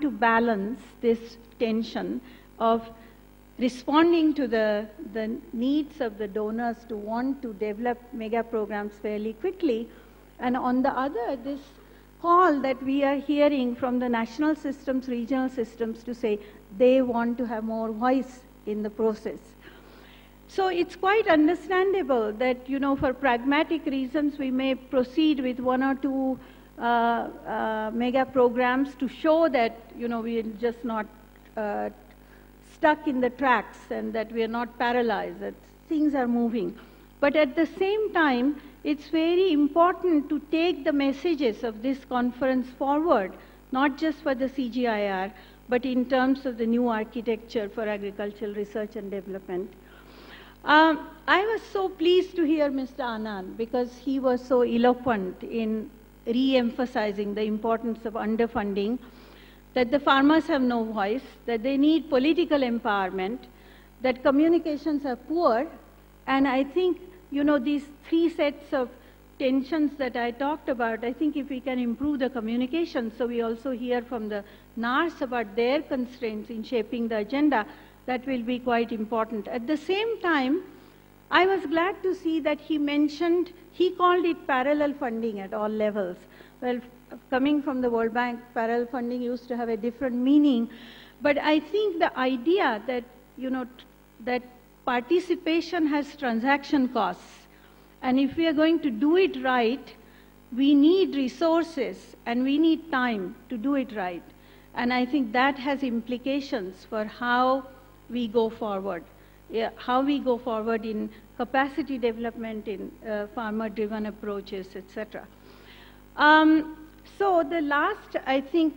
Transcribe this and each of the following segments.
to balance this tension of responding to the needs of the donors to want to develop mega programs fairly quickly, and on the other, this call that we are hearing from the national systems, regional systems to say they want to have more voice in the process. So it's quite understandable that, you know, for pragmatic reasons, we may proceed with one or two mega programs to show that, you know, we are just not stuck in the tracks and that we are not paralyzed, that things are moving. But at the same time, it's very important to take the messages of this conference forward, not just for the CGIAR, but in terms of the new architecture for agricultural research and development. I was so pleased to hear Mr. Anand because he was so eloquent in re-emphasizing the importance of underfunding, that the farmers have no voice, that they need political empowerment, that communications are poor, and I think, you know, these three sets of tensions that I talked about, I think if we can improve the communication, so we also hear from the NARS about their constraints in shaping the agenda, that will be quite important. At the same time, I was glad to see that he mentioned, he called it parallel funding at all levels. Well, coming from the World Bank, parallel funding used to have a different meaning, but I think the idea that, you know, that participation has transaction costs, and if we are going to do it right, we need resources and we need time to do it right. And I think that has implications for how we go forward, how we go forward in capacity development, in farmer-driven approaches, etc. So the last, I think,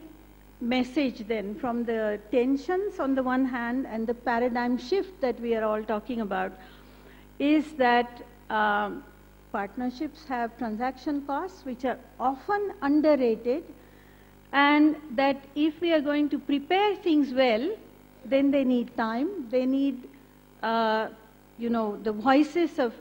message then from the tensions on the one hand and the paradigm shift that we are all talking about is that partnerships have transaction costs which are often underrated, and that if we are going to prepare things well, then they need time, they need, you know, the voices of